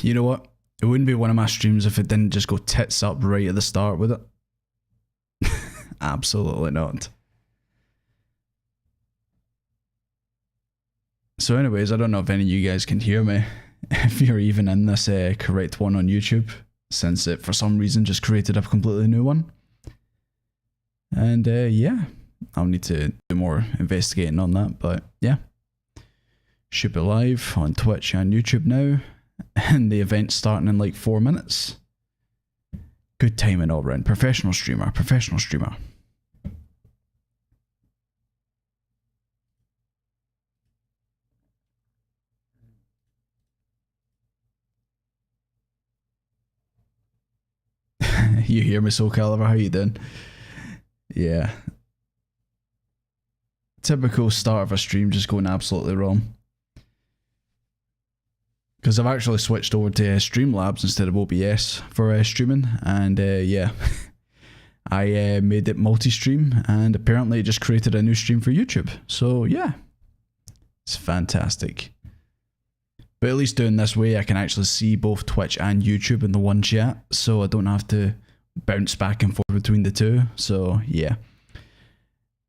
You know what? It wouldn't be one of my streams if it didn't just go tits up right at the start with it. Absolutely not. So anyways, I don't know if any of you guys can hear me. If you're even in this correct one on YouTube, since it for some reason just created a completely new one. And yeah, I'll need to do more investigating on that, but yeah. Should be live on Twitch and YouTube now, and the event's starting in like 4 minutes. Good timing all round. Professional streamer, professional streamer. You hear me, Soul Calibur? How you doing? Yeah. Typical start of a stream just going absolutely wrong. Because I've actually switched over to Streamlabs instead of OBS for streaming, and yeah, I made it multi-stream, and apparently it just created a new stream for YouTube. So yeah, it's fantastic. But at least doing this way, I can actually see both Twitch and YouTube in the one chat, so I don't have to bounce back and forth between the two. So yeah.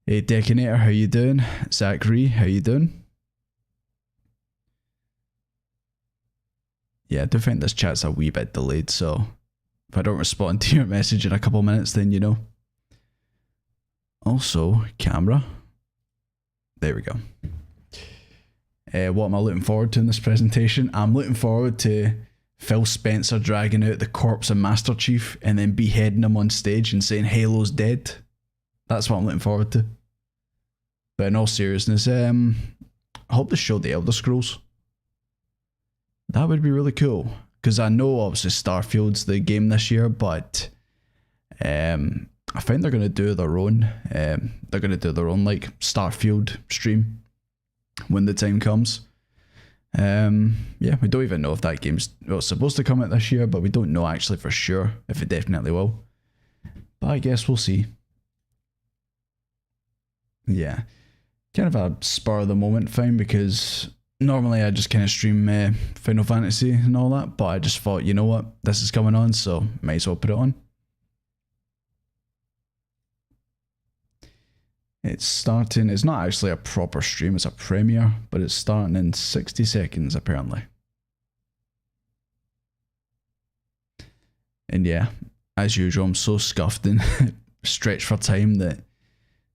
Hey Decanator, how you doing? Zachary, how you doing? Yeah, I do think this chat's a wee bit delayed, so if I don't respond to your message in a couple minutes, then you know. Also, camera. There we go. What am I looking forward to in this presentation? I'm looking forward to Phil Spencer dragging out the corpse of Master Chief and then beheading him on stage and saying Halo's dead. That's what I'm looking forward to. But in all seriousness, I hope they show the Elder Scrolls. That would be really cool, because I know obviously Starfield's the game this year, but I think they're going to do their own. They're going to do their own like Starfield stream when the time comes. Yeah, we don't even know if that game's supposed to come out this year, but we don't know actually for sure if it definitely will. But I guess we'll see. Yeah, kind of a spur of the moment thing, because normally I just kind of stream Final Fantasy and all that, but I just thought, you know what, this is coming on, so might as well put it on. It's starting, it's not actually a proper stream, it's a premiere, but it's starting in 60 seconds apparently. And yeah, as usual, I'm so scuffed and stretched for time that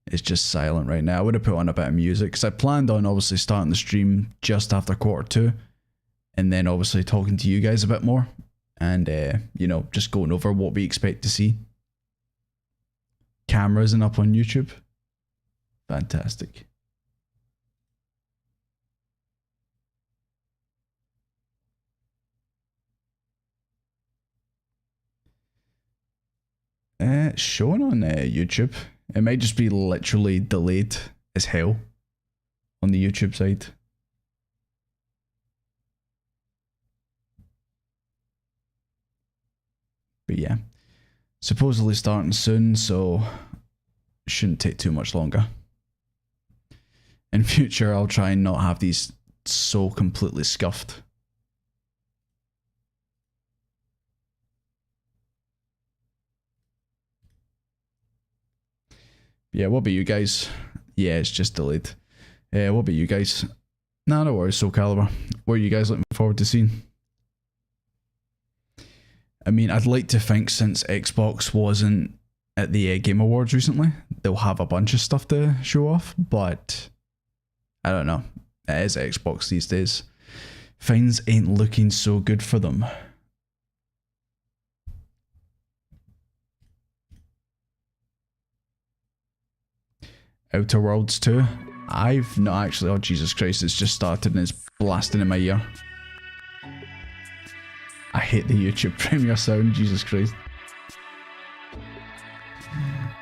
it's just silent right now. I would have put on a bit of music, because I planned on obviously starting the stream just after 1:45, and then obviously talking to you guys a bit more, and you know, just going over what we expect to see. Camera isn't up on YouTube. Fantastic. Showing on YouTube. It might just be literally delayed as hell on the YouTube side. But yeah, supposedly starting soon, so shouldn't take too much longer. In future, I'll try and not have these so completely scuffed. Yeah, what about you guys? Yeah, it's just delayed. What about you guys? Nah, no worries, Soul Calibur. What are you guys looking forward to seeing? I mean, I'd like to think since Xbox wasn't at the Game Awards recently, they'll have a bunch of stuff to show off, but I don't know. It is Xbox these days. Things ain't looking so good for them. Outer Worlds 2. I've not actually. Oh, Jesus Christ, it's just started and it's blasting in my ear. I hate the YouTube Premiere sound, Jesus Christ.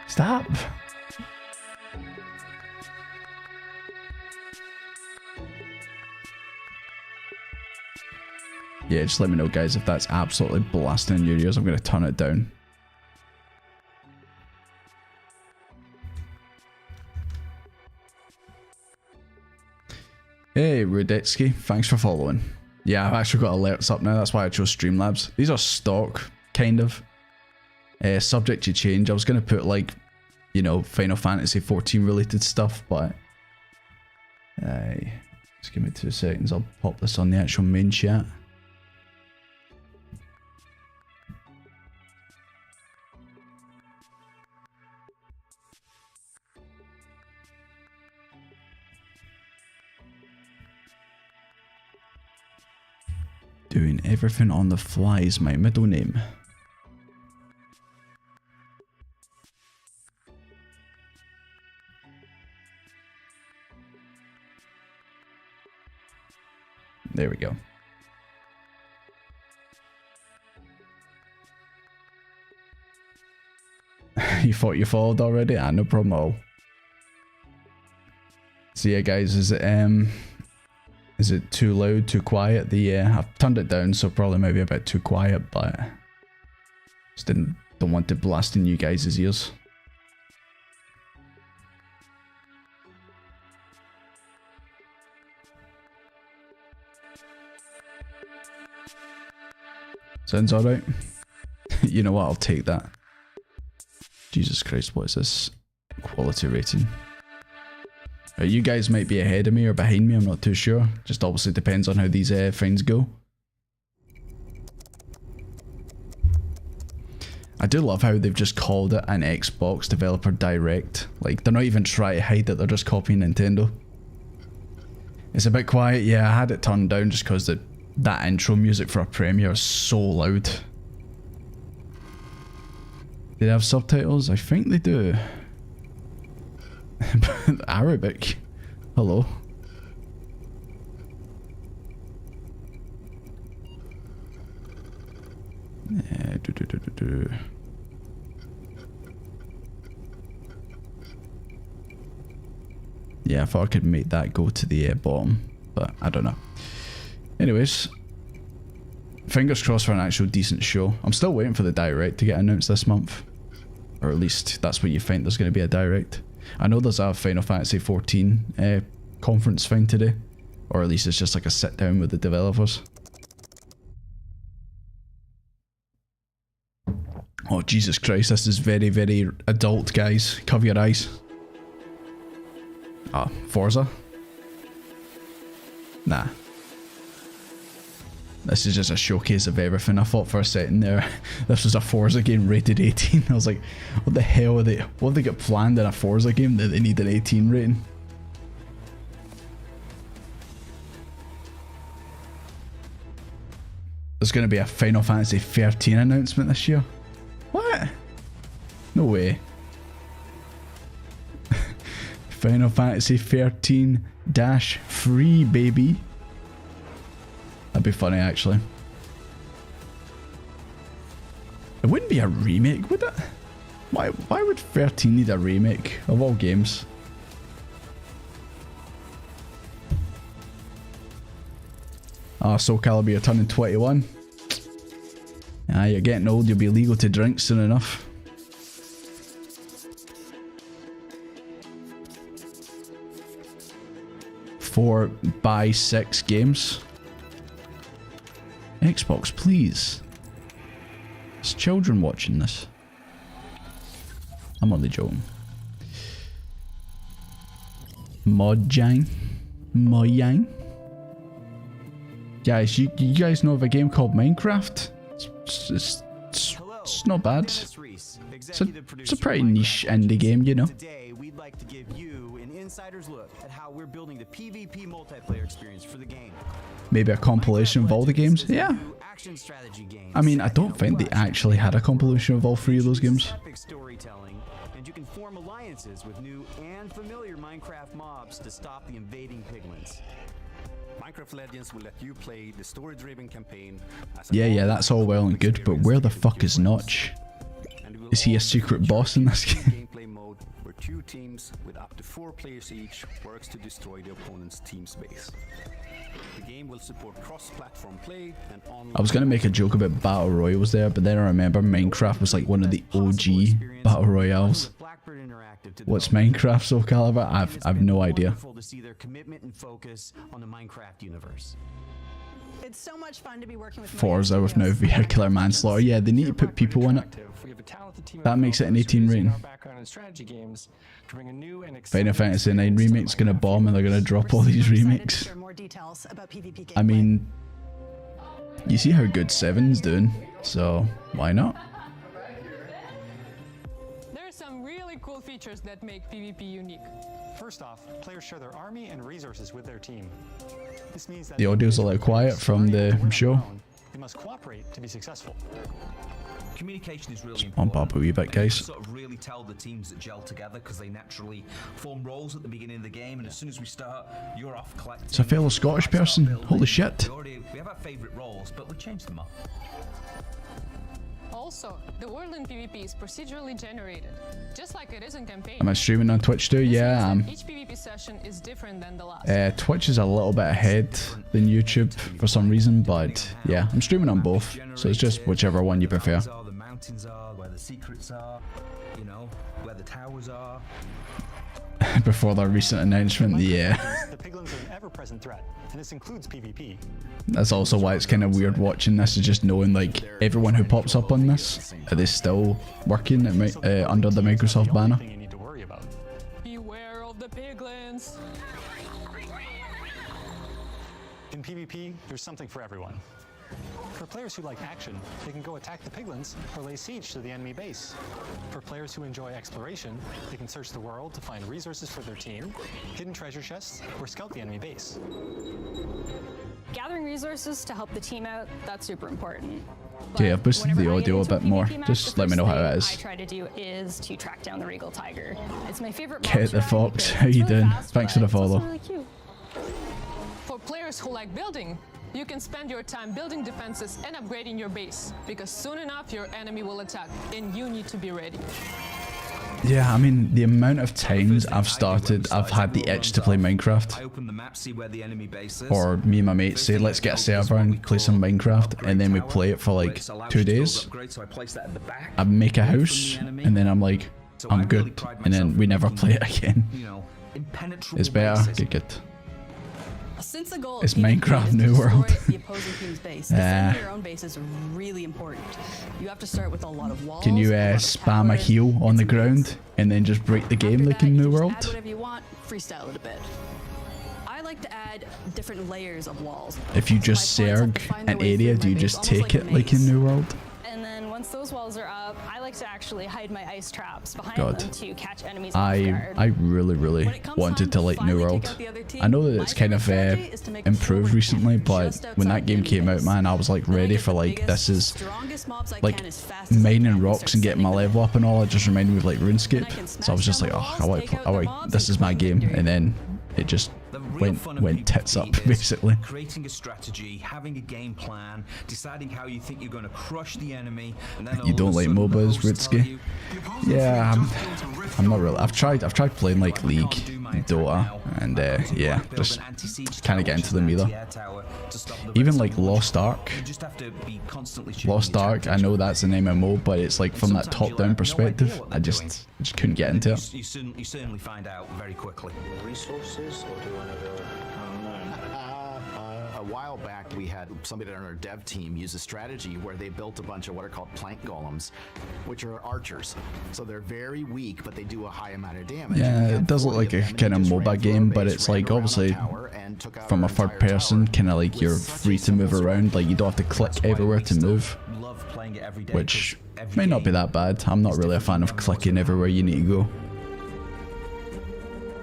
Stop! Yeah, just let me know, guys, if that's absolutely blasting in your ears. I'm going to turn it down. Hey, Rudetsky, thanks for following. Yeah, I've actually got alerts up now. That's why I chose Streamlabs. These are stock, kind of. Subject to change. I was going to put like, you know, Final Fantasy 14 related stuff, but just give me 2 seconds. I'll pop this on the actual main chat. Doing everything on the fly is my middle name. There we go. You thought you followed already? Ah, no problem at all. So yeah, guys, is it too loud, too quiet? I've turned it down, so probably maybe a bit too quiet, but just don't want to blast in you guys' ears. Sounds alright. You know what, I'll take that. Jesus Christ, what is this quality rating? You guys might be ahead of me or behind me, I'm not too sure. Just obviously depends on how these things go. I do love how they've just called it an Xbox Developer Direct. Like, they're not even trying to hide it, they're just copying Nintendo. It's a bit quiet, yeah, I had it turned down just because that intro music for a premiere is so loud. Do they have subtitles? I think they do. Arabic. Hello. Yeah, yeah, I thought I could make that go to the bottom, but I don't know. Anyways, fingers crossed for an actual decent show. I'm still waiting for the direct to get announced this month. Or at least that's what you think there's going to be a direct. I know there's a Final Fantasy 14 conference thing today. Or at least it's just like a sit down with the developers. Oh Jesus Christ, this is very, very adult, guys. Cover your eyes. Ah, Forza? Nah. This is just a showcase of everything. I thought for a second there, this was a Forza game rated 18. I was like, what the hell are they, what have they got planned in a Forza game that they need an 18 rating? There's going to be a Final Fantasy 13 announcement this year. What? No way. Final Fantasy 13-free, baby. That'd be funny, actually. It wouldn't be a remake, would it? Why would 13 need a remake of all games? Ah, Soul Calibur, you're turning 21. Ah, you're getting old, you'll be legal to drink soon enough. Four by 6 games. Xbox, please. There's children watching this. I'm only joking. Mojang. Guys, you guys know of a game called Minecraft? It's not bad. It's a pretty niche indie game, you know. Today, we'd like to give you an insider's look at how we're building the PvP multiplayer experience for the game. Maybe a compilation of all the games? Yeah. I mean, I don't think they actually had a compilation of all 3 of those games. Epic storytelling, and you can form alliances with new and familiar Minecraft mobs to stop the invading piglins. Minecraft Legends will let you play the story-driven campaign. Yeah, that's all well and good, but where the fuck is Notch? Is he a secret boss in this game? Gameplay mode where 2 teams with up to 4 players each works to destroy the opponent's team's base. The game will support cross-platform play and online. I was gonna make a joke about Battle Royale was there, but then I remember Minecraft was like one of the OG Battle Royales. What's Minecraft, Soul Calibur? I've no idea. To see their commitment and focus on the Minecraft universe. It's so much fun to be working with Forza with no vehicular manslaughter. Yeah, they need to put people in it. That makes it an 18 rating. Final Fantasy 9 remake's gonna bomb and they're gonna drop all these remakes. I mean, you see how good 7's doing, so why not? There are some really cool features that make PvP unique. First off, players share their army and resources with their team. This means that The audio's a little quiet from the show. they must cooperate to be successful. Communication is really Pump important. up a wee bit, guys. Sort of really tell the teams that gel together because they naturally form roles at the beginning of the game, and as soon as we start, you're off collecting. It's a fellow Scottish person. Holy shit. We have our favourite roles, but we change them up. Also, the world in PvP is procedurally generated, just like it is in campaign. Am I streaming on Twitch too? This Yeah, means I that each PvP session is different than the last. am. Twitch is a little bit ahead than YouTube for some reason, but yeah, I'm streaming on both, so it's just whichever one you prefer. The mountains are, where the secrets are, you know, where the towers are. Before their recent announcement, The piglins are an ever-present threat, and this includes PvP. that's also why it's kind of weird watching this, is just knowing like everyone who pops up on this, are they still working at, under the Microsoft banner? Thing you need to worry about. Beware of the piglins. In PvP, there's something for everyone. For players who like action, they can go attack the piglins or lay siege to the enemy base. For players who enjoy exploration, they can search the world to find resources for their team, hidden treasure chests, or scout the enemy base. Gathering resources to help the team out, that's super important. Okay, I've boosted the Whenever I audio get a into bit more. PvP match, Just the let me know first how it thing is. I try to do is to track down the Regal Tiger. It's my favorite mob Kit to the ride Fox, because how it's you really doing? fast, Thanks for but the it's also follow. really cute. For players who like building, you can spend your time building defenses and upgrading your base, because soon enough your enemy will attack, and you need to be ready. Yeah, I mean, the amount of times I've had the itch to play I Minecraft, open the map, see where the enemy base is. or me and my mates say, let's get a server and play some Minecraft, and then we play it for like 2 days. So I place that at the back. I make a house, and then I'm like, I'm good, and then we never play it again. You know, impenetrable It's better, bases. good. Since the goal It's of PvP Minecraft is to New destroy World. the opposing team's base, defending your own base is really important. You have to start with a lot of walls. Can you a lot of spam a towers, heal on and the some ground gates. and then just break the game After like that, in you New can just World? Add whatever you want, freestyle it a bit. I like to add different layers of walls. If you So just my opponents have serg to find their an way area, through do my you base, just almost take like a it like in maze. New World? And then once those walls are up, I like to actually hide my ice traps behind God. them to catch enemies off guard. I really When it comes wanted to time like New finally World. take out the other team, I know that my it's kind of favorite strategy is to make a improved forward recently, camp but just when that outside game the came out, base. man, I was like Then I ready get for the like, biggest, this is strongest mobs I like can as fast as I mining can, rocks start and getting my sending them level up and all. It just reminded me of like Then I can RuneScape. So I was smash just down like, the oh, walls, take out their mobs, this and is my claim game, victory. and then it just The real fun of went tits up PvP is basically. creating a strategy, having a game plan, deciding how you think you're going to crush the enemy, and then You don't like MOBAs, Ritsuki? Yeah, I'm not really. I've tried playing like League, Dota, and yeah, just kind of get into them either. Even like Lost Ark. Lost Ark, I know that's an MMO, but it's like from that top-down perspective. I just couldn't get into it. You certainly find out very quickly. Resources, or do you want to go? I don't know. A while back, we had somebody on our dev team use a strategy where they built a bunch of what are called plank golems, which are archers. So they're very weak, but they do a high amount of damage. Yeah, We had it does look 40 like of a them, and kind of they just ran MOBA through our game, but base, it's ran like around our obviously tower, and took out from our a third entire person, tower kind of like with you're such a free to move simple around. Like you don't have to click That's why everywhere we to still move, love playing it every day, which 'cause every may not be game that bad. I'm not is really a fan different of than the clicking ones everywhere you need to go.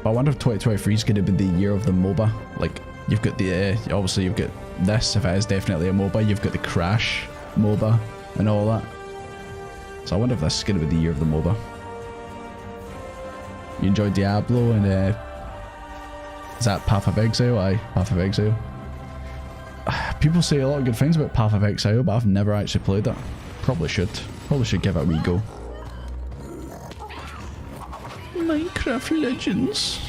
But I wonder if 2023 is going to be the year of the MOBA. Like you've got the obviously you've got this, if it is definitely a MOBA. You've got the Crash MOBA and all that. So I wonder if this is going to be the year of the MOBA. You enjoy Diablo and is that Path of Exile? Aye, Path of Exile. People say a lot of good things about Path of Exile, but I've never actually played it. Probably should give it a wee go. Minecraft Legends.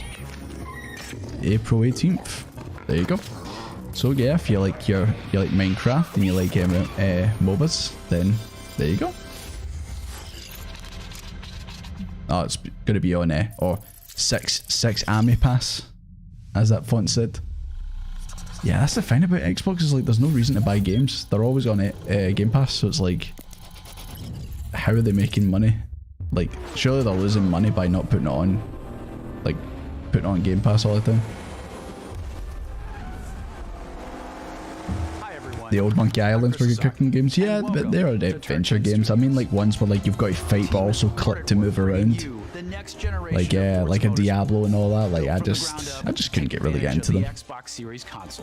April 18th. There you go. So yeah, if you like Minecraft and you like MOBAs, then there you go. Oh, it's gonna be on or 6 Army Pass, as that font said. Yeah, that's the thing about Xbox is like there's no reason to buy games. They're always on Game Pass, so it's like, how are they making money? Like, surely they're losing money by not putting it on, like, putting it on Game Pass all the time. The old Monkey Islands were good cooking games. Yeah, but they're adventure games. I mean, like ones where like you've got to fight but also click to move around. Like a Diablo and all that. Like I just couldn't really get into them.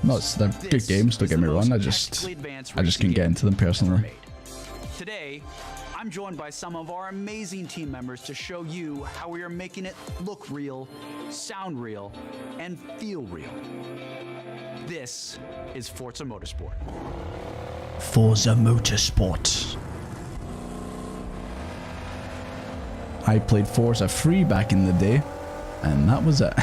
No, they're good games. Don't get me wrong. I just couldn't get into them personally. Today, I'm joined by some of our amazing team members to show you how we are making it look real, sound real, and feel real. This is Forza Motorsport. Forza Motorsport. I played Forza free back in the day, and that was it.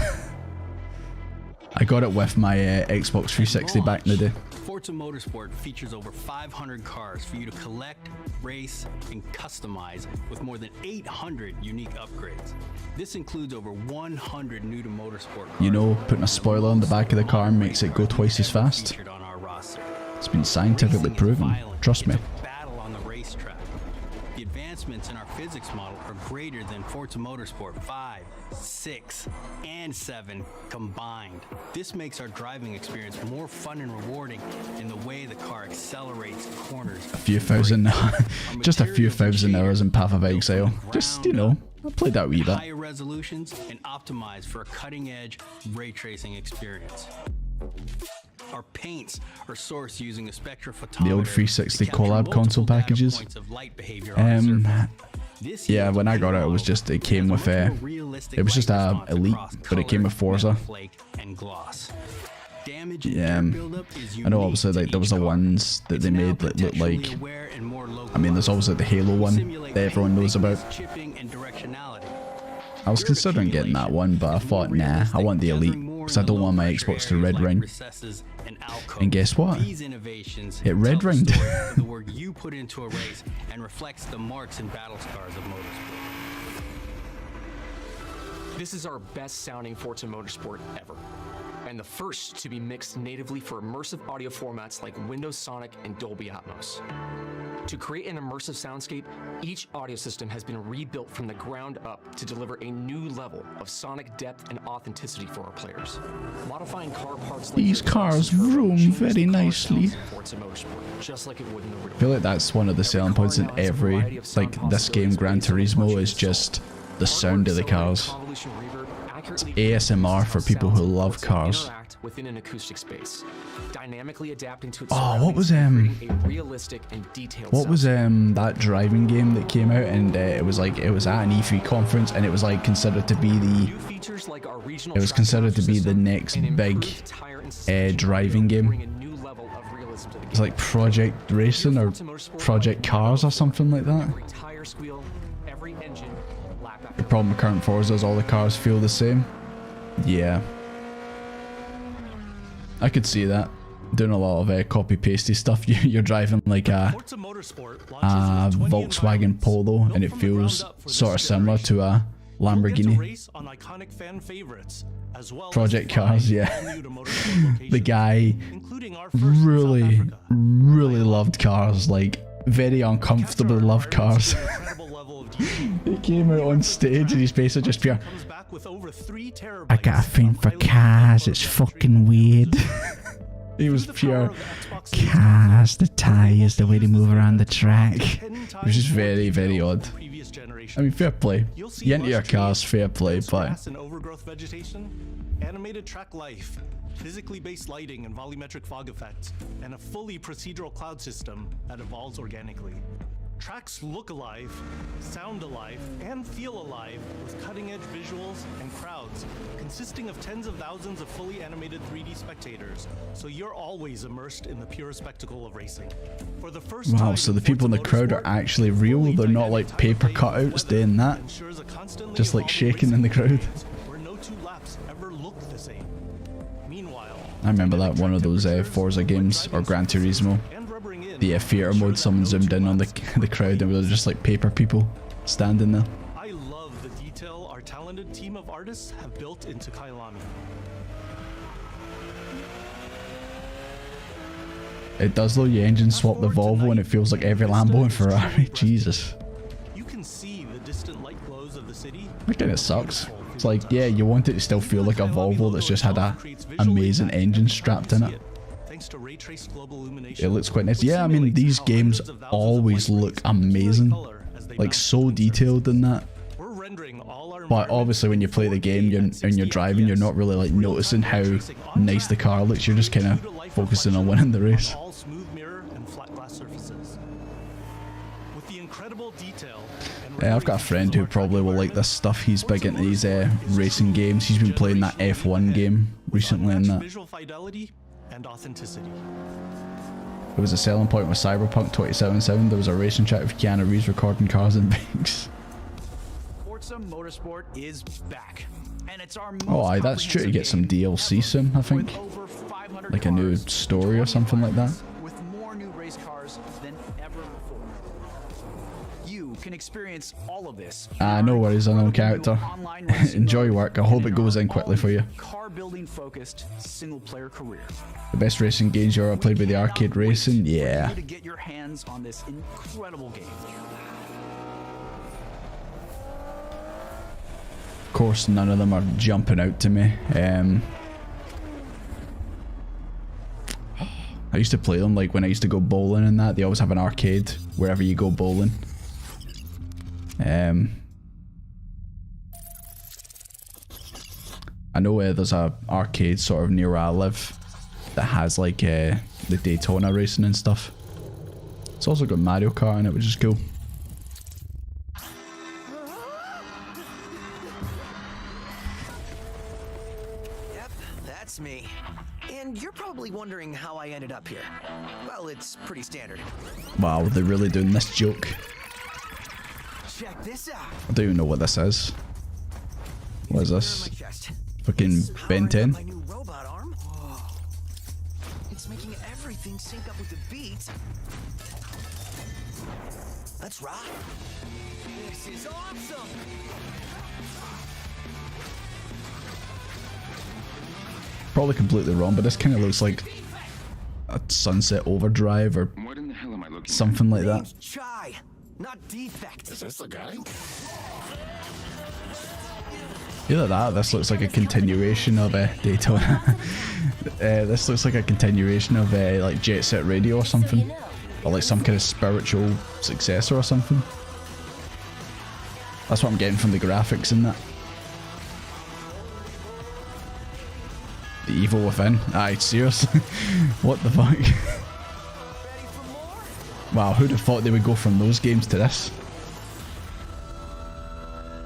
I got it with my Xbox 360 back in the day. Forza Motorsport features over 500 cars for you to collect, race, and customize with more than 800 unique upgrades. This includes over 100 new to motorsport cars. You know, putting a spoiler on the back of the car makes it go twice as fast. It's been scientifically proven. Trust me. Battle on the racetrack. The advancements in our physics model are greater than Forza Motorsport 5, 6, and 7 combined. This makes our driving experience more fun and rewarding in the way the car accelerates corners. Just a few thousand hours in Path of Exile. Just, you know, I played that wee bit. Higher resolutions and optimized for a cutting-edge ray tracing experience. Our paints are sourced using a spectrophotometer. The old 360 collab console packages. Yeah, when I got it, it came with it was just a Elite, but it came with Forza. Yeah, I know obviously like there was the ones that they made that looked like, I mean there's obviously the Halo one that everyone knows about. I was considering getting that one, but I thought nah, I want the Elite because I don't want my Xbox to red ring. And guess what? It red ringed. The work you put into a race and reflects the marks and battle scars of motorsport. This is our best sounding Forza Motorsport ever, and the first to be mixed natively for immersive audio formats like Windows Sonic and Dolby Atmos. To create an immersive soundscape, each audio system has been rebuilt from the ground up to deliver a new level of sonic depth and authenticity for our players. Modifying car parts like these cars vroom very nicely. Forza Motorsport, just like it would in the real. I feel like that's one of the selling points in every, like this game, Gran Turismo, is just the sound of the cars. It's ASMR for people who love cars. Within an acoustic space, dynamically adapting to its what was a realistic and detailed that driving game that came out, and it was at an E3 conference, and it was like considered to be the next big driving game. It's like Project Racing or Project Cars or something like that. The problem with current Forza is all the cars feel the same. Yeah. I could see that. Doing a lot of copy-pasty stuff. You're driving like a Volkswagen Polo, and it feels sort of similar to a Lamborghini. Project Cars, yeah. The guy really loved cars, like very uncomfortably loved cars. He came out on stage and he's basically just pure, I got a thing for cars, it's fucking weird. He was pure cars, the tires, the way they move around the track. It was just very, very odd. I mean, fair play. You into your cars, fair play, but animated track life, physically based lighting and volumetric fog effects, and a fully procedural cloud system that evolves organically. Tracks look alive, sound alive, and feel alive with cutting-edge visuals and crowds consisting of tens of thousands of fully animated 3D spectators, so you're always immersed in the pure spectacle of racing. For the first wow, time so the people in the crowd are actually real, they're not like paper cutouts doing that, just like shaking in the crowd. Where no two laps ever look the same. Meanwhile, I remember that one of those Forza games, or Gran Turismo. The theater mode, someone zoomed in on the crowd and we were just like paper people standing there. I love the detail our talented team of artists have built into Kailami. It does though. You engine swap the Volvo and it feels like every Lambo and Ferrari. Jesus. You can see the distant light glows of the city. That kind of sucks. It's like, yeah, you want it to still feel like a Volvo that's just had a amazing engine strapped in it. Thanks to ray traced global illumination. It looks quite nice. Yeah, I mean, these games always look amazing. Like, so detailed in that. But obviously when you play the game and you're driving, you're not really like noticing how nice the car looks. You're just kind of focusing on winning the race. All smooth mirror and flat glass surfaces. With the incredible detail. Yeah, I've got a friend who probably will like this stuff. He's big into these racing games. He's been playing that F1 game recently and that. Visual fidelity and authenticity. It was a selling point with Cyberpunk 2077. There was a racing track with Keanu Reeves recording cars and bikes. Forza Motorsport is back. And it's our Oh, aye, that's true. To get some DLC soon, I think. Like a new story or something like that. With more new race cars than ever before. You can experience all of this. No worries, unknown character. Enjoy work. I hope it goes in quickly for you. Car building focused single player career. The best racing games you ever played with the arcade racing? Yeah. To get your hands on this incredible game. Of course, none of them are jumping out to me. I used to play them like when I used to go bowling and that. They always have an arcade wherever you go bowling. I know there's a arcade sort of near where I live that has like the Daytona racing and stuff. It's also got Mario Kart in it, which is cool. Yep, that's me. And you're probably wondering how I ended up here. Well, it's pretty standard. Wow, they're really doing this joke. Check this out. I don't even know what this is. What is this? Fucking Ben 10? My new robot arm. It's making everything sync up with the beat. Let's rock. This is awesome. Probably completely wrong, but this kind of looks like a Sunset Overdrive or something like that. Chai, not defect. Is this the guy? Either that, this looks like a continuation of Daytona. This looks like a continuation of like Jet Set Radio or something, or like some kind of spiritual successor or something. That's what I'm getting from the graphics in that. The Evil Within. Aye, seriously? What the fuck? Wow, who'd have thought they would go from those games to this?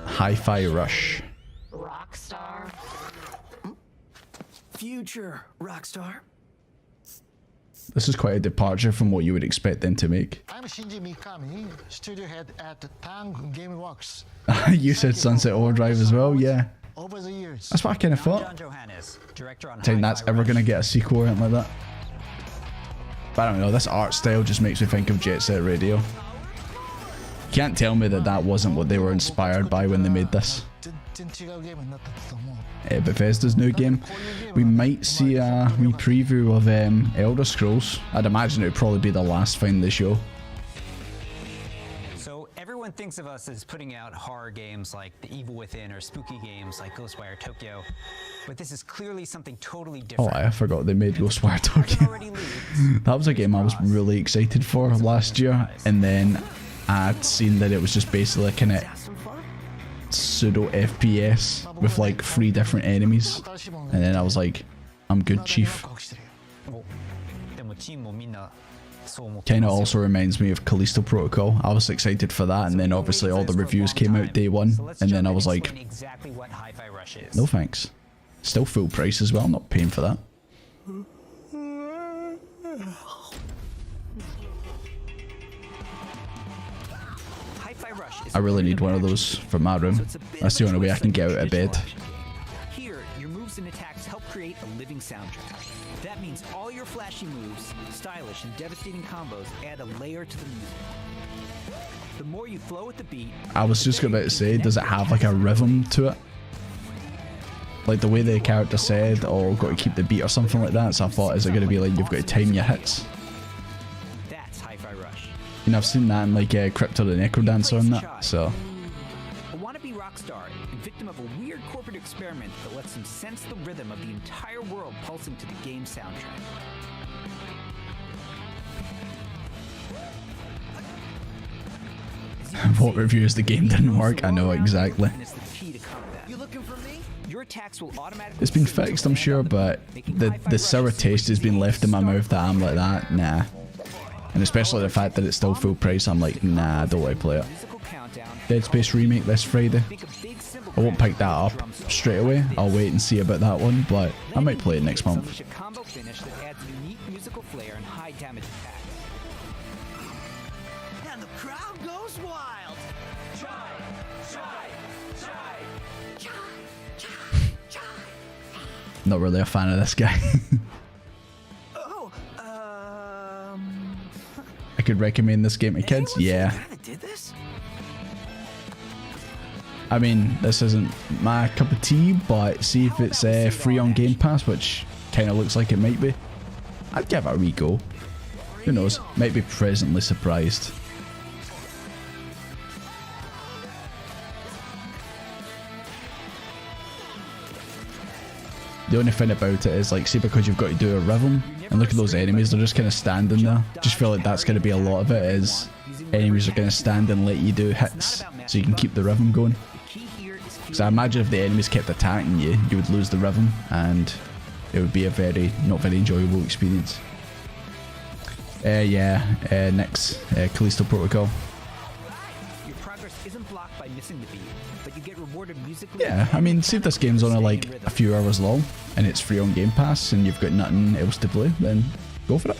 Hi-Fi Rush. Rockstar. Future Rockstar. This is quite a departure from what you would expect them to make. I'm Shinji Mikami, studio head at Tang Gameworks. You said Sunset Overdrive as well, yeah. Over the years. That's what I kind of thought. Saying that's ever going to get a sequel or anything like that. But I don't know, this art style just makes me think of Jet Set Radio. You can't tell me that that wasn't what they were inspired by when they made this. Bethesda's new game. We might see a wee preview of Elder Scrolls. I'd imagine it would probably be the last thing they show. So everyone thinks of us as putting out horror games like The Evil Within or spooky games like Ghostwire Tokyo, but this is clearly something totally different. Oh, I forgot they made Ghostwire Tokyo. That was a game I was really excited for last year, and then I'd seen that it was just basically a kind of pseudo FPS with like 3 different enemies, and then I was like, I'm good, chief. Kind of also reminds me of Callisto Protocol. I was excited for that, and then obviously all the reviews came out day one, and then I was like, no thanks. Still full price as well, I'm not paying for that. I really need one of those for my room. That's the only way I can get out of bed. Here, your moves and attacks help create a living soundtrack. That means all your flashy moves, stylish and devastating combos add a layer to the music. The more you flow with the beat... I was just about to say, does it have like a rhythm to it? Like the way the character said, oh, got to keep the beat or something like that. So I thought, is it going to be like you've got to time your hits? You know, I've seen that in like Crypto the Necrodancer and that, so. A wannabe rock star and victim of a weird corporate experiment that lets him sense the rhythm of the entire world pulsing to the game soundtrack. What reviews the game didn't work? I know exactly. You looking for me? Your attacks will automatically. It's been fixed, I'm sure, but the sour taste has been left in my mouth that I'm like that. Nah. And especially the fact that it's still full price, I'm like, nah, I don't want to play it. Dead Space remake this Friday. I won't pick that up straight away. I'll wait and see about that one, but I might play it next month. A combo finish that adds unique musical flair and high damage attacks. And the crowd goes wild. Not really a fan of this guy. Oh, I could recommend this game to kids. Yeah. I mean, this isn't my cup of tea, but see if it's free on Game Pass, which kind of looks like it might be. I'd give it a wee go. Who knows? Might be pleasantly surprised. The only thing about it is, like, see, because you've got to do a rhythm, and look at those enemies, they're just kind of standing there. Just feel like that's going to be a lot of it, is enemies are going to stand and let you do hits, so you can keep the rhythm going. Because I imagine if the enemies kept attacking you, you would lose the rhythm, and it would be a not very enjoyable experience. Next, Callisto Protocol. Your progress isn't blocked by missing the beat, but you get rewarded musically. Yeah, I mean, see if this game's only like a few hours long, and it's free on Game Pass, and you've got nothing else to play, then go for it.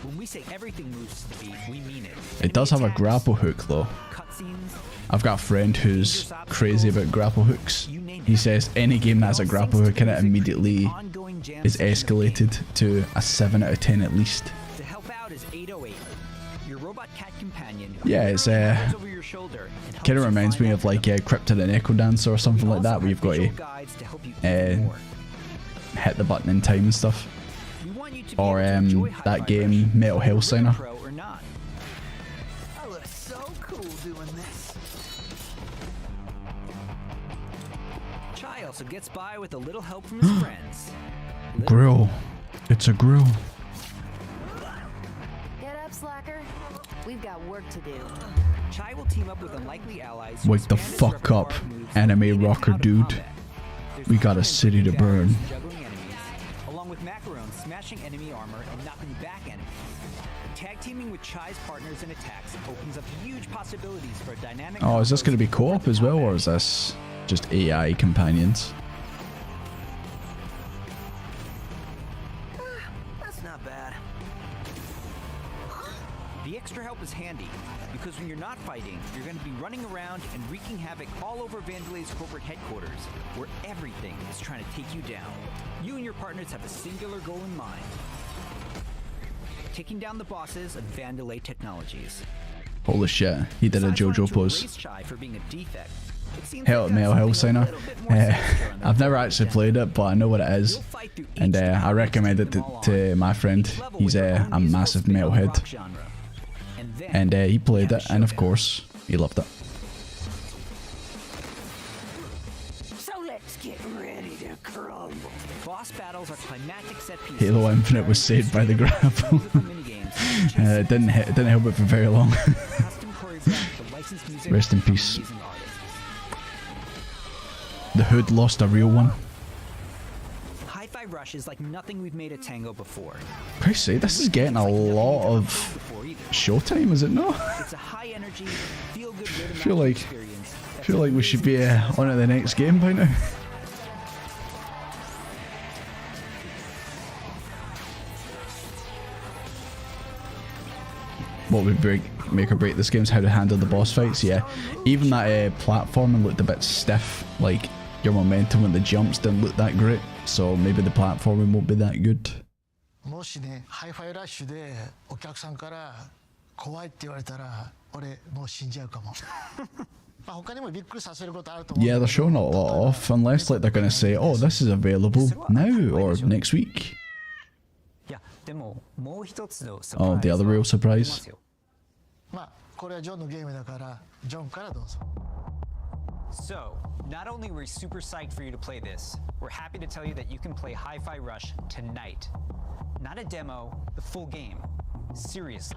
When we say everything moves to the beat, we mean it. It does have a grapple hook though. I've got a friend who's crazy about grapple hooks. He says any game that has a grapple hook in it immediately is escalated to a 7 out of 10 at least. To help out is 808, your robot cat companion. Yeah, it's kind of reminds me of like Crypto the Necrodancer or something like that, where you've got to hit the button in time and stuff. Or that game Metal Hellsinger. I look so cool doing this. Chai also gets by with a little help from his friends. Grill. It's a grill. Get up, slacker. We've got work to do. Chai will team up with unlikely allies. Wake the fuck up, anime rocker dude. We got a city to burn. Along with Macaron smashing enemy armor and knocking back enemies. Tag teaming with Chai's partners in attacks opens up huge possibilities for a dynamic. Oh, is this going to be co-op as well, or is this just AI companions? That's not bad. The extra help is handy, because when you're not fighting, you're going to be running around and wreaking havoc all over Vandelay's corporate headquarters, where everything is trying to take you down. You and your partners have a singular goal in mind: taking down the bosses of Vandelay Technologies. Holy shit, he did a JoJo pose. Chai for being a defect. Metal Hellsinger. I've never actually played it, but I know what it is, and I recommend it to my friend. He's a massive metalhead, and he played it, and of course, he loved it. So let's get ready to crumble. Boss battles are climactic set pieces. Halo Infinite was saved by the grapple. It didn't help it for very long. Rest in peace. The Hood lost a real one. Hi-Fi Rush is like nothing we've made at Tango before. Christ sake, this is getting a lot of showtime, is it not? It's a high energy, feel good I feel like we should be on to the next game by now. What would make or break this game is how to handle the boss fights. Yeah, even that platforming looked a bit stiff. Like your momentum and the jumps didn't look that great, so maybe the platforming won't be that good. もしね、ハイファイラッシュでお客さんから怖いって言われたら、俺もう死んじゃうかも。まあ他にもびっくりさせることあると思う。Yeah, they're showing a lot off, unless like they're gonna say, "Oh, this is available now or next week." いや、でも Oh, the other real surprise. まあこれはジョンのゲームだからジョンからどうぞ。 So, not only were we super psyched for you to play this, we're happy to tell you that you can play Hi-Fi Rush tonight. Not a demo, the full game. Seriously.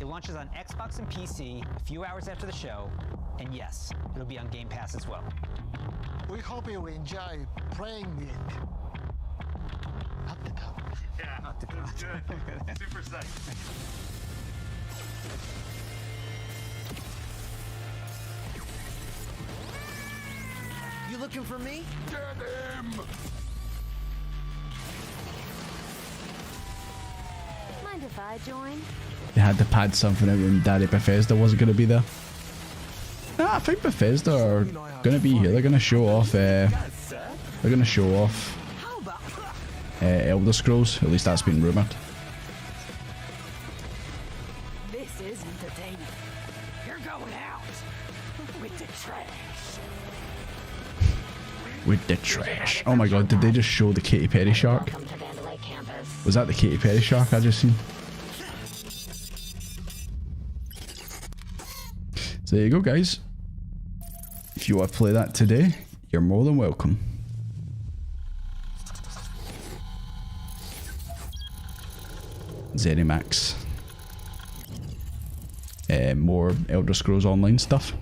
It launches on Xbox and PC a few hours after the show, and yes, it'll be on Game Pass as well. We hope you enjoy playing it. 合ってた。Yeah, 合ってた。 good. Super psyched. You looking for me? Get him! Mind if I join? They had to pad something out when Daddy Bethesda wasn't going to be there. Nah, I think Bethesda are going to be here. They're going to show off. They're going to show off Elder Scrolls. At least that's been rumored. This is entertaining. You're going out with the trash. With the trash. Oh my god, did they just show the Katy Perry shark? Was that the Katy Perry shark I just seen? So there you go, guys. If you want to play that today, you're more than welcome. ZeniMax. More Elder Scrolls Online stuff.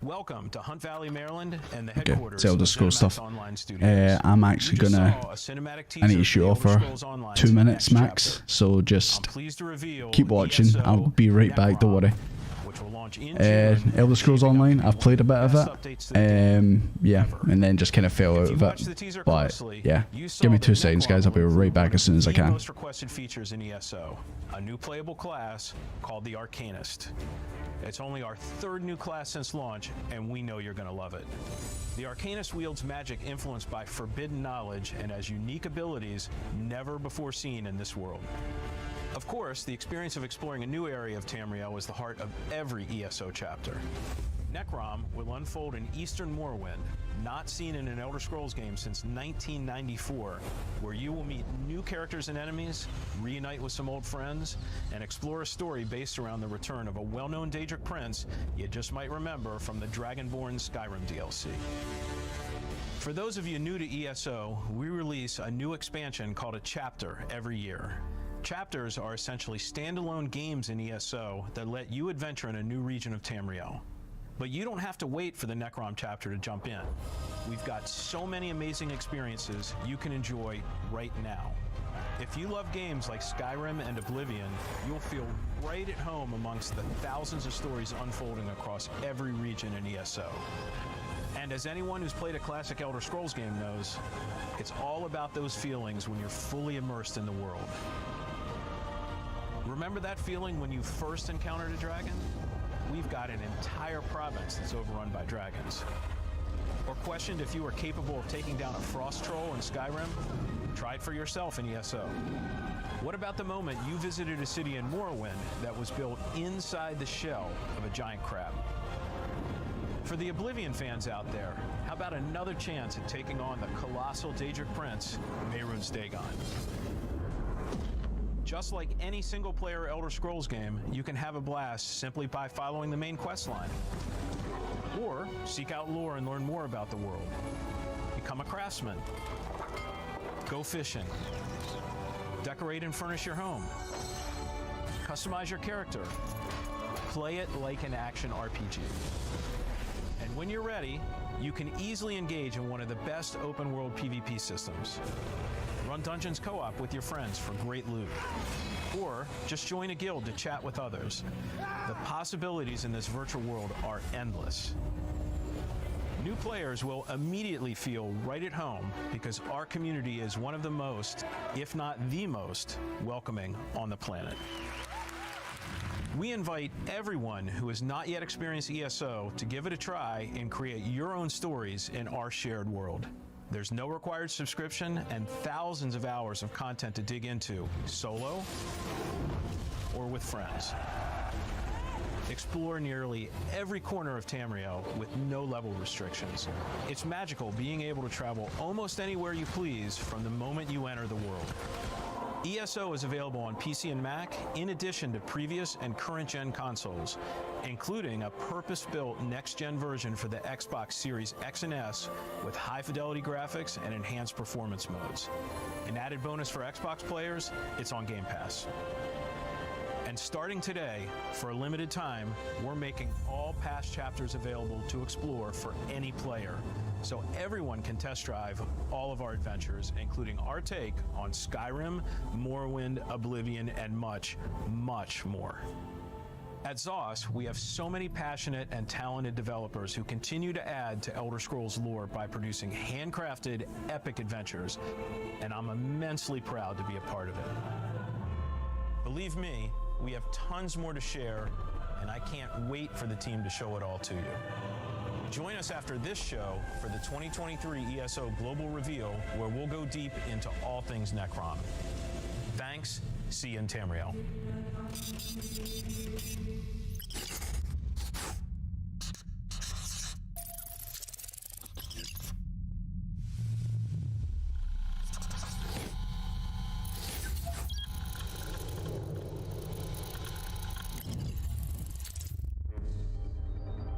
Welcome to Hunt Valley, Maryland, and the headquarters Elder of Scrolls ZeniMax stuff. Online Studios. I'm actually gonna. I need to shoot off for 2 minutes max, so just keep watching. I'll be right back. Don't worry. Elder Scrolls Online. I've played a bit of it. Yeah, and then just kind of fell out of it. But yeah, give me 2 seconds, guys. I'll be right back as soon as I can. Most requested features in ESO: a new playable class called the Arcanist. It's only our 3rd new class since launch, and we know you're going to love it. The Arcanist wields magic influenced by forbidden knowledge and has unique abilities never before seen in this world. Of course, the experience of exploring a new area of Tamriel is the heart of every ESO chapter. Necrom will unfold in Eastern Morrowind, not seen in an Elder Scrolls game since 1994, where you will meet new characters and enemies, reunite with some old friends, and explore a story based around the return of a well-known Daedric prince you just might remember from the Dragonborn Skyrim DLC. For those of you new to ESO, we release a new expansion called a chapter every year. Chapters are essentially standalone games in ESO that let you adventure in a new region of Tamriel. But you don't have to wait for the Necrom chapter to jump in. We've got so many amazing experiences you can enjoy right now. If you love games like Skyrim and Oblivion, you'll feel right at home amongst the thousands of stories unfolding across every region in ESO. And as anyone who's played a classic Elder Scrolls game knows, it's all about those feelings when you're fully immersed in the world. Remember that feeling when you first encountered a dragon? We've got an entire province that's overrun by dragons. Or questioned if you were capable of taking down a frost troll in Skyrim? Try it for yourself in ESO. What about the moment you visited a city in Morrowind that was built inside the shell of a giant crab? For the Oblivion fans out there, how about another chance at taking on the colossal Daedric prince, Mehrunes Dagon? Just like any single-player Elder Scrolls game, you can have a blast simply by following the main quest line. Or seek out lore and learn more about the world. Become a craftsman. Go fishing. Decorate and furnish your home. Customize your character. Play it like an action RPG. And when you're ready, you can easily engage in one of the best open-world PvP systems. Run Dungeons co-op with your friends for great loot. Or just join a guild to chat with others. The possibilities in this virtual world are endless. New players will immediately feel right at home because our community is one of the most, if not the most, welcoming on the planet. We invite everyone who has not yet experienced ESO to give it a try and create your own stories in our shared world. There's no required subscription and thousands of hours of content to dig into, solo or with friends. Explore nearly every corner of Tamriel with no level restrictions. It's magical being able to travel almost anywhere you please from the moment you enter the world. ESO is available on PC and Mac in addition to previous and current-gen consoles, including a purpose-built next-gen version for the Xbox Series X and S with high-fidelity graphics and enhanced performance modes. An added bonus for Xbox players, it's on Game Pass. And starting today, for a limited time, we're making all past chapters available to explore for any player, so everyone can test drive all of our adventures, including our take on Skyrim, Morrowind, Oblivion, and much, much more. At ZOS, we have so many passionate and talented developers who continue to add to Elder Scrolls lore by producing handcrafted, epic adventures, and I'm immensely proud to be a part of it. Believe me, we have tons more to share, and I can't wait for the team to show it all to you. Join us after this show for the 2023 ESO Global Reveal, where we'll go deep into all things Necron. Thanks. See you in Tamriel.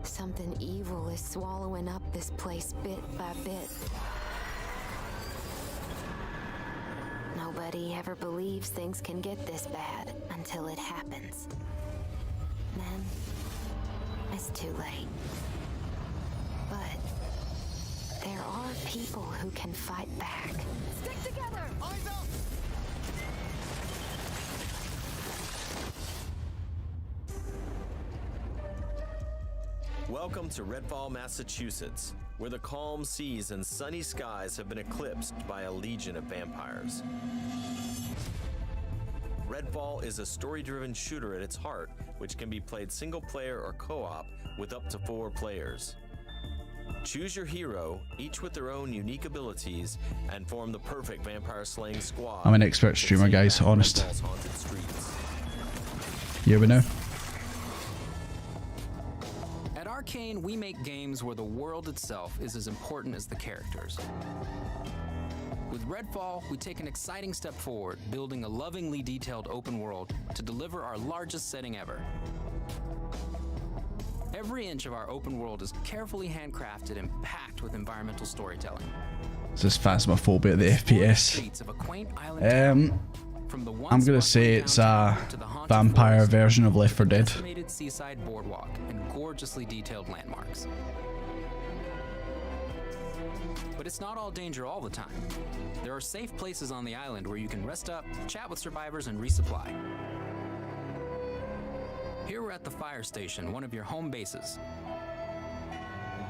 Something evil is swallowing up this place bit by bit. Nobody ever believes things can get this bad until it happens. Then, it's too late. But there are people who can fight back. Stick together! Eyes up! Welcome to Redfall, Massachusetts, where the calm seas and sunny skies have been eclipsed by a legion of vampires. Redfall is a story-driven shooter at its heart, which can be played single-player or co-op with up to 4 players. Choose your hero, each with their own unique abilities, and form the perfect vampire-slaying squad. I'm an expert streamer, guys, honest. Here we know. Arcane, we make games where the world itself is as important as the characters. With Redfall, we take an exciting step forward, building a lovingly detailed open world to deliver our largest setting ever. Every inch of our open world is carefully handcrafted and packed with environmental storytelling. This is Phasmophobia, the FPS. I'm gonna say it's a vampire version of Left 4 Dead. Estimated seaside boardwalk and gorgeously detailed landmarks. But it's not all danger all the time. There are safe places on the island where you can rest up, chat with survivors, and resupply. Here we're at the fire station, one of your home bases.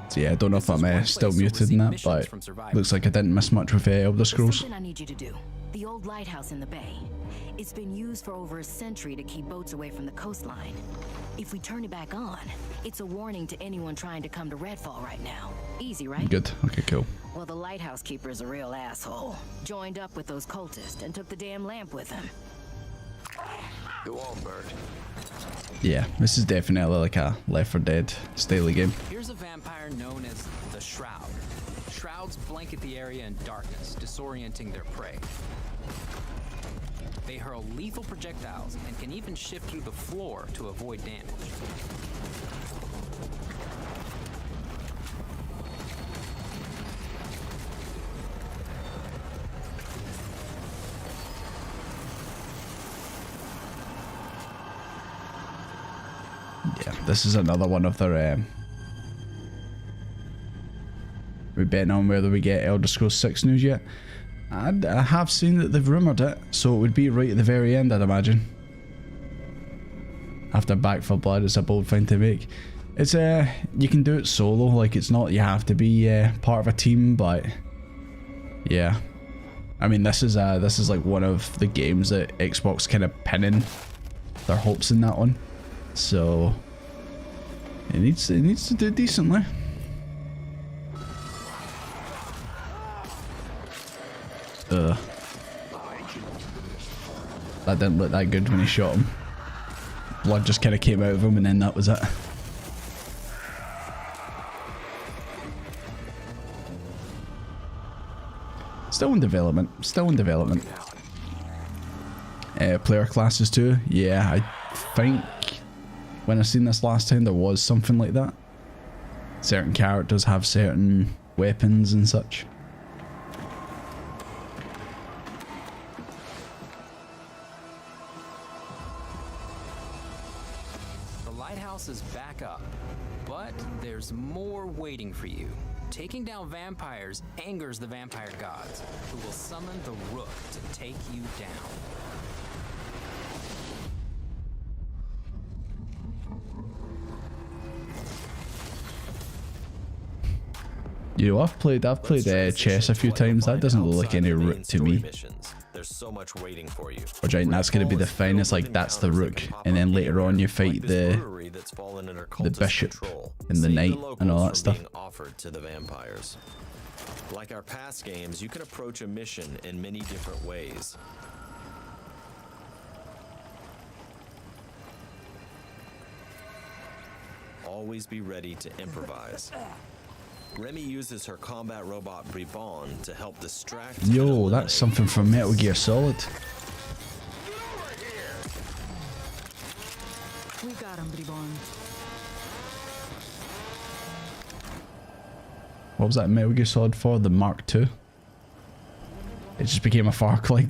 So yeah, I don't know if I'm still muted in that, but looks like I didn't miss much with Elder Scrolls. Something I need you to do. The old lighthouse in the bay. It's been used for over a century to keep boats away from the coastline. If we turn it back on, it's a warning to anyone trying to come to Redfall right now. Easy, right? Good. Okay, cool. Well, the lighthouse keeper's a real asshole. Joined up with those cultists and took the damn lamp with him. Go on, Bird. Yeah, this is definitely like a Left 4 Dead style game. Here's a vampire known as the Shroud. Shrouds blanket the area in darkness, disorienting their prey. They hurl lethal projectiles and can even shift through the floor to avoid damage. Yeah, this is another one of their we're betting on whether we get Elder Scrolls 6 news yet. I have seen that they've rumoured it, so it would be right at the very end, I'd imagine. After Back 4 Blood, it's a bold thing to make. It's you can do it solo, like it's not you have to be part of a team, but yeah. I mean, this is like one of the games that Xbox kind of pinning their hopes in that one, so it needs to do decently. Ugh. That didn't look that good when he shot him. Blood just kind of came out of him and then that was it. Still in development. Still in development. Player classes too. Yeah, I think when I seen this last time there was something like that. Certain characters have certain weapons and such. The lighthouse is back up, but there's more waiting for you. Taking down vampires angers the vampire gods, who will summon the Rook to take you down. You know, I've played chess a few times. That doesn't look like any rook to me. There's so much waiting for you. Which I think that's going to be the fine. It's like that's the rook, and then later on you fight the bishop and the knight and all that stuff. Offered to the vampires. Like our past games, you can approach a mission in many different ways. Always be ready to improvise. Remy uses her combat robot Bribon to help distract. Yo, that's something from Metal Gear Solid. We got him, Bribon. What was that Metal Gear Solid for? The Mark II? It just became a Far Cry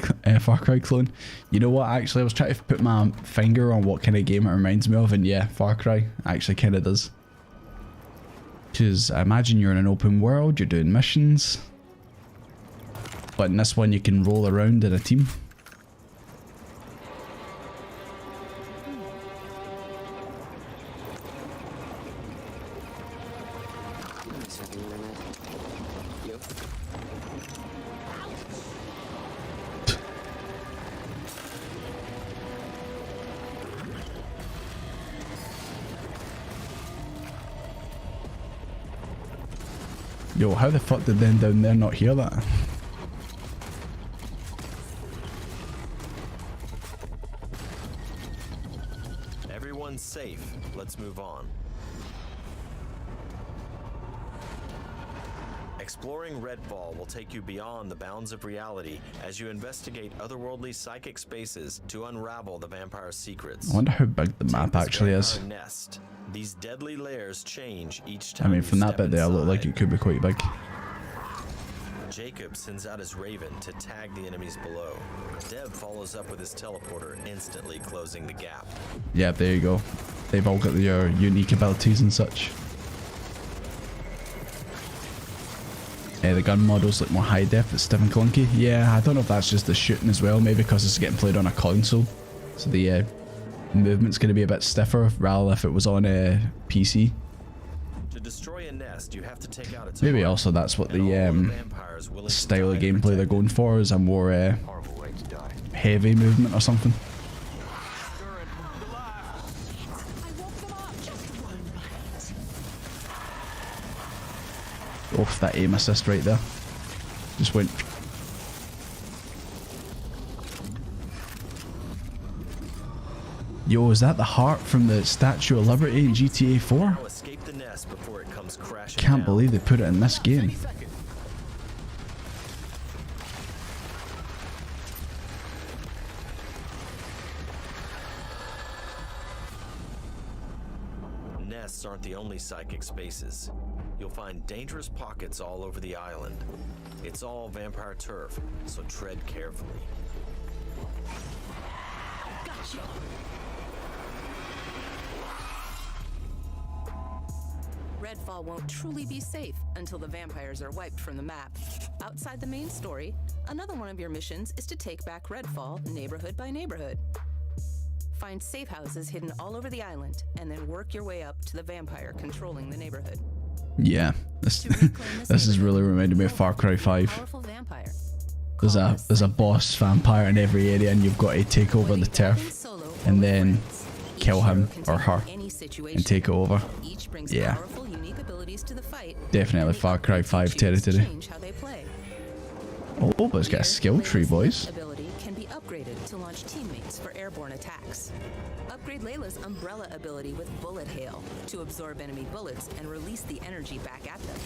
clone. You know what, actually I was trying to put my finger on what kind of game it reminds me of, and yeah, Far Cry actually kind of does. Because I imagine you're in an open world, you're doing missions. But in this one you can roll around in a team. Yo, how the fuck did them down there not hear that? Everyone's safe. Let's move on. Exploring Redfall will take you beyond the bounds of reality as you investigate otherworldly psychic spaces to unravel the vampire's secrets. I wonder how big the map actually is. Nest. These deadly layers change each time. I mean, from that bit there, it looked like it could be quite big. Jacob sends out his Raven to tag the enemies below. Dev follows up with his teleporter, instantly closing the gap. Yeah, there you go. They've all got their unique abilities and such. The gun models look more high def, it's stiff and clunky. Yeah, I don't know if that's just the shooting as well, maybe because it's getting played on a console. So the movement's going to be a bit stiffer, rather if it was on a PC. To destroy a nest, you have to take out its Maybe also that's what the style of gameplay they're going for, is a more heavy movement or something. Oh, that aim assist right there. Just went. Yo, is that the heart from the Statue of Liberty in GTA 4? Can't believe they put it in this game. Nests aren't the only psychic spaces. You'll find dangerous pockets all over the island. It's all vampire turf, so tread carefully. Gotcha. Redfall won't truly be safe until the vampires are wiped from the map. Outside the main story, another one of your missions is to take back Redfall neighborhood by neighborhood. Find safe houses hidden all over the island, and then work your way up to the vampire controlling the neighborhood. Yeah, this is really reminding me of Far Cry 5. There's a boss vampire in every area, and you've got to take over the turf, and then kill him or her, and take it over. Yeah, definitely Far Cry 5 territory. Oh, but it's got a skill tree, boys. Ability can be upgraded to launch teammates for airborne attacks. Upgrade Layla's Umbrella ability with Bullet Hail to absorb enemy bullets and release the energy back at them.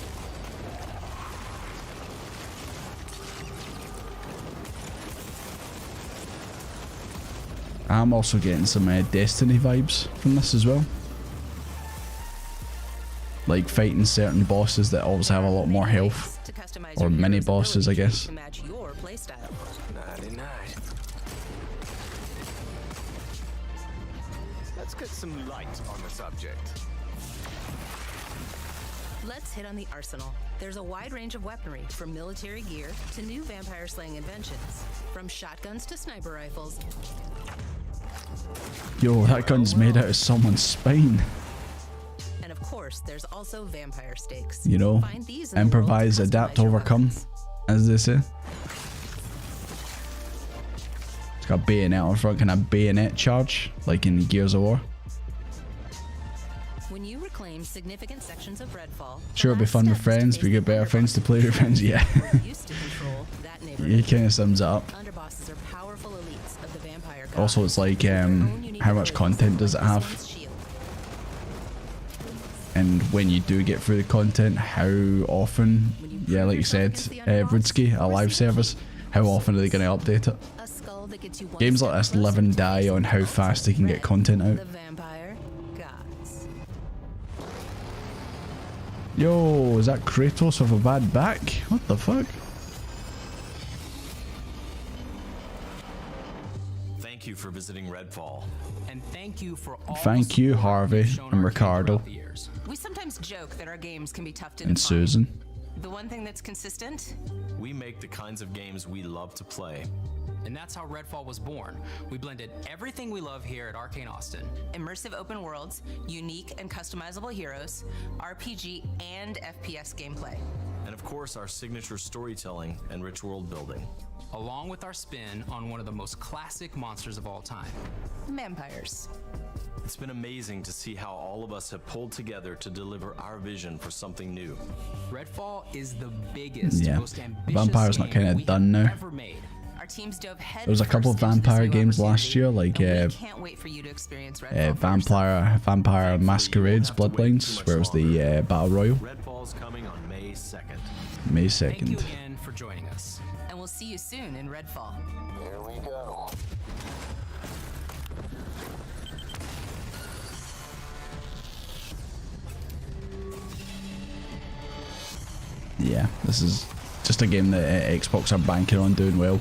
I'm also getting some Destiny vibes from this as well. Like fighting certain bosses that obviously have a lot more health. Or mini bosses, I guess. To match your playstyle. Nighty night. Let's get some light on the subject. Let's hit on the arsenal. There's a wide range of weaponry, from military gear to new vampire slaying inventions. From shotguns to sniper rifles. Yo, that gun's made out of someone's spine. And of course, there's also vampire stakes. You know, Find these in the improvise, world to adapt, customize your overcome, as they say. It's got a bayonet on front, kind of bayonet charge, like in Gears of War. When you reclaim significant sections of Redfall, Sure, it'll be fun with friends, but you get better friends to play with friends, yeah. He kind of sums it up. Underbosses are powerful elites of the vampire Also, it's like, how much content does it have? And when you do get through the content, how often, yeah, like you said, Rudsky, a live service, how often are they going to update it? Games like this live and die on how fast they can get content out. Yo, is that Kratos with a bad back? What the fuck? Thank you for visiting Redfall. And thank you for all Thank you, Harvey and Ricardo. We sometimes joke that our games can be tough to And define. Susan. The one thing that's consistent? We make the kinds of games we love to play. And that's how Redfall was born. We blended everything we love here at Arcane Austin. Immersive open worlds, unique and customizable heroes, RPG and FPS gameplay. And of course, our signature storytelling and rich world building. Along with our spin on one of the most classic monsters of all time. Vampires. It's been amazing to see how all of us have pulled together to deliver our vision for something new. Redfall is the biggest, Yeah, most ambitious Vampire's not kind of done now. ever made. Our teams dove head There was a couple of vampire games last year, like can't wait for you to experience Redfall Vampire Masquerades Bloodlines, where it was the Battle Royal. Redfall's coming on May 2nd. May Thank you 2nd. again for joining us. And we'll see you soon in Redfall. Here we go. Yeah, this is just a game that Xbox are banking on doing well.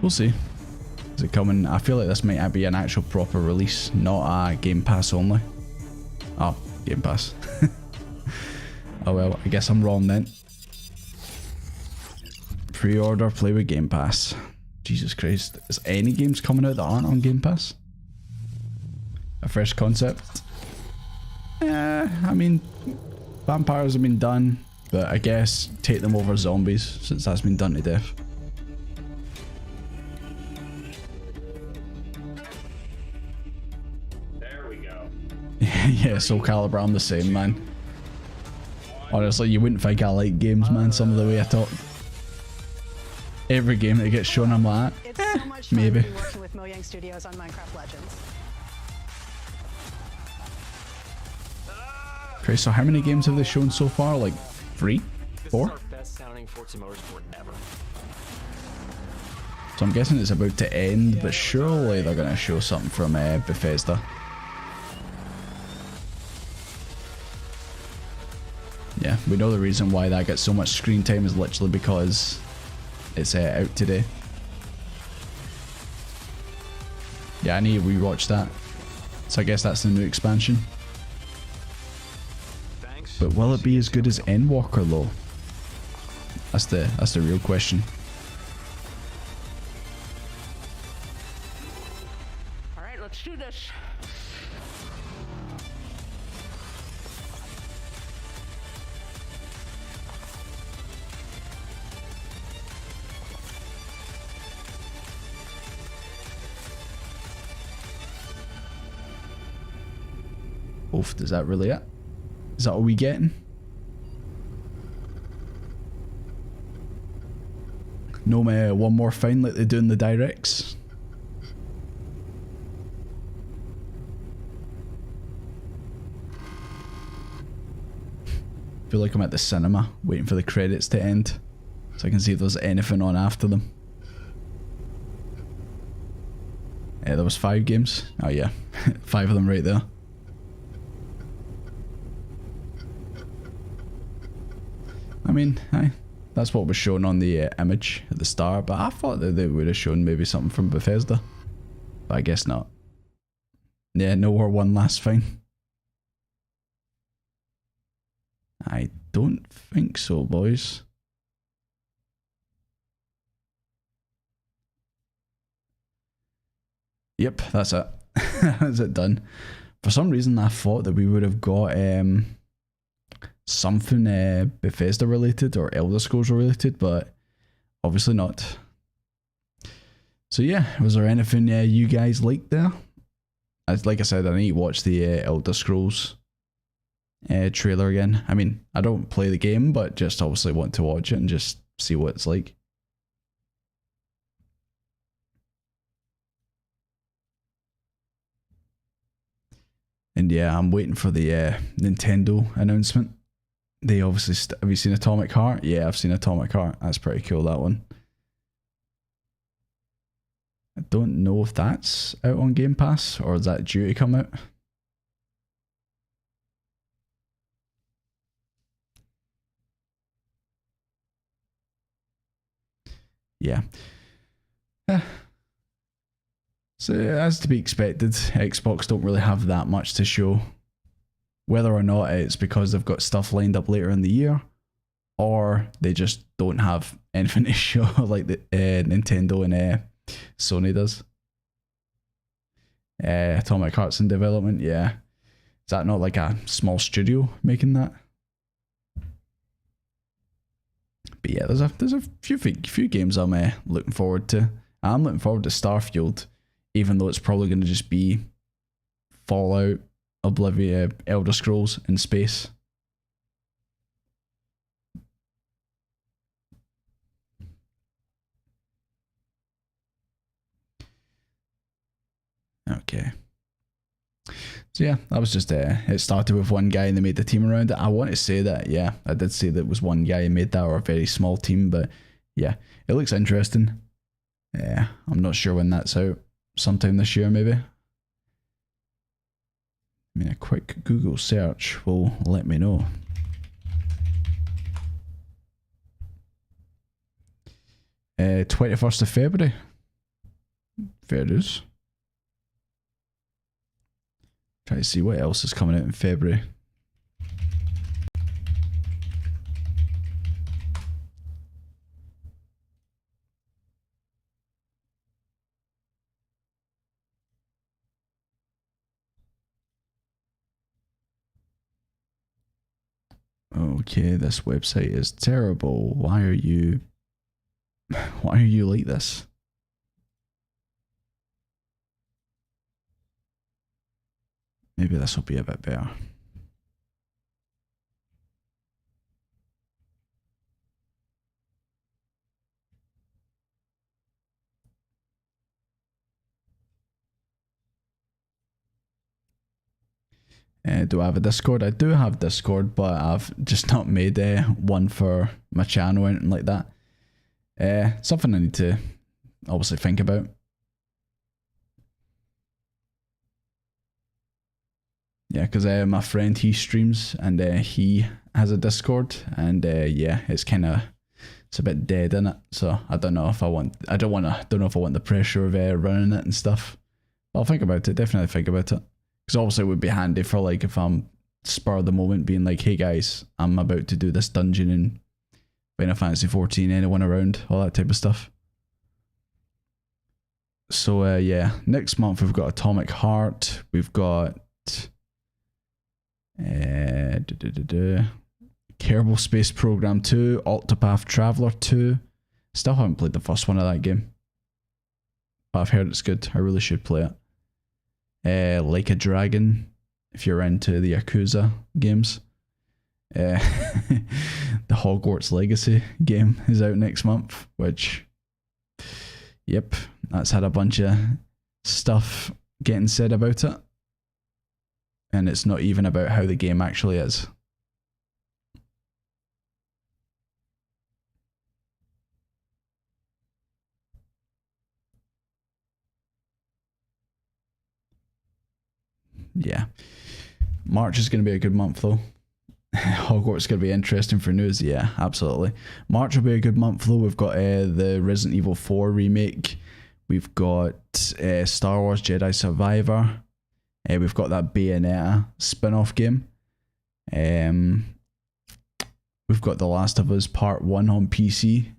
We'll see. Is it coming? I feel like this might be an actual proper release, not a Game Pass only. Oh, Game Pass. Oh well, I guess I'm wrong then. Pre-order, play with Game Pass. Jesus Christ. Is any games coming out that aren't on Game Pass? A fresh concept? I mean, vampires have been done, but I guess take them over zombies, since that's been done to death. There we go. Yeah, Soul Calibur, I'm the same, man. Honestly, you wouldn't think I like games, man, some of the way I talk. Every game that gets shown, I'm like, It's so much fun maybe. to be working with Mojang Studios on Minecraft Legends. Okay, so how many games have they shown so far? Like 3? 4? This is our best sounding Forza Motorsport ever. So I'm guessing it's about to end, but surely they're going to show something from Bethesda. Yeah, we know the reason why that gets so much screen time is literally because it's out today. Yeah, I need to rewatch that. So I guess that's the new expansion. But will it be as good as Endwalker though? That's the real question. All right, let's do this. Oof, is that really it? Is that all we getting? No one more fine like they do in the directs. Feel like I'm at the cinema waiting for the credits to end so I can see if there's anything on after them. Yeah, there was 5 games. Oh yeah, 5 of them right there. I mean, that's what was shown on the image at the start, but I thought that they would have shown maybe something from Bethesda. But I guess not. Yeah, no War 1 last fine. I don't think so, boys. Yep, that's it. That's it done. For some reason, I thought that we would have got something Bethesda related or Elder Scrolls related, but obviously not. So yeah, was there anything you guys liked there? Like I said, I need to watch the Elder Scrolls trailer again. I mean, I don't play the game, but just obviously want to watch it and just see what it's like. And yeah, I'm waiting for the Nintendo announcement. They obviously have you seen Atomic Heart? Yeah, I've seen Atomic Heart. That's pretty cool, that one. I don't know if that's out on Game Pass or is that due to come out. Yeah. So as to be expected, Xbox don't really have that much to show. Whether or not it's because they've got stuff lined up later in the year, or they just don't have anything to show like the Nintendo and Sony does. Atomic Heart's in development, yeah. Is that not like a small studio making that? But yeah, there's a few games I'm looking forward to. I'm looking forward to Starfield, even though it's probably going to just be Fallout, Oblivion, Elder Scrolls in space. Okay. So yeah, that was just it started with one guy and they made the team around it. I want to say that, yeah, I did say that it was one guy who made that, or a very small team, but yeah, it looks interesting. Yeah, I'm not sure when that's out. Sometime this year, maybe. I mean, a quick Google search will let me know. Uh, 21st of February. Fair dues. Try to see what else is coming out in February. Okay, this website is terrible. Why are you like this? Maybe this will be a bit better. Do I have a Discord? I do have Discord, but I've just not made one for my channel or anything like that. Something I need to obviously think about. Yeah, because my friend, he streams and he has a Discord, and yeah, it's a bit dead in it. So I don't know if I want the pressure of running it and stuff. I'll think about it. Definitely think about it. Because obviously it would be handy for like if I'm spur of the moment being like, hey guys, I'm about to do this dungeon in Final Fantasy 14, anyone around, all that type of stuff. So yeah, next month we've got Atomic Heart, we've got Kerbal Space Program 2, Octopath Traveler 2. Still haven't played the first one of that game, but I've heard it's good. I really should play it. Like a Dragon, if you're into the Yakuza games. The Hogwarts Legacy game is out next month, which yep, that's had a bunch of stuff getting said about it. And it's not even about how the game actually is. Yeah. March is going to be a good month though. Hogwarts is going to be interesting for news. Yeah, absolutely. March will be a good month though. We've got the Resident Evil 4 remake. We've got Star Wars Jedi Survivor. We've got that Bayonetta spin-off game. We've got The Last of Us Part 1 on PC.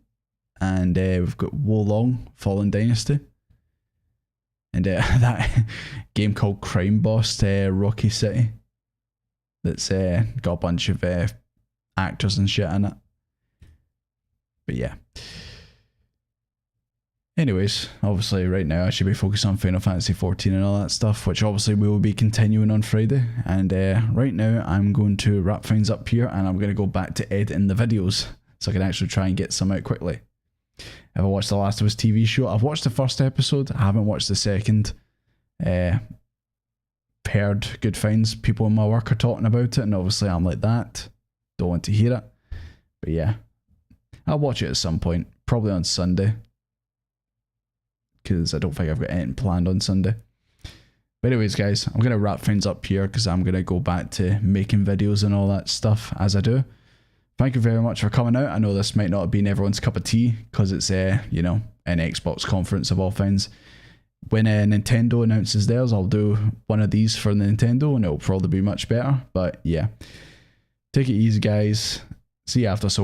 And we've got Wolong Fallen Dynasty. And that game called Crime Boss Rocky City. That's got a bunch of actors and shit in it. But yeah. Anyways, obviously right now I should be focused on Final Fantasy 14 and all that stuff, which obviously we will be continuing on Friday. And right now I'm going to wrap things up here, and I'm going to go back to editing the videos so I can actually try and get some out quickly. Have I watched The Last of Us TV show? I've watched the first episode. I haven't watched the second. Heard good things. People in my work are talking about it, and obviously I'm like that. Don't want to hear it. But yeah, I'll watch it at some point. Probably on Sunday. Because I don't think I've got anything planned on Sunday. But anyways, guys, I'm going to wrap things up here because I'm going to go back to making videos and all that stuff as I do. Thank you very much for coming out. I know this might not have been everyone's cup of tea because it's, you know, an Xbox conference of all things. When Nintendo announces theirs, I'll do one of these for Nintendo and it'll probably be much better. But yeah, take it easy, guys. See you after so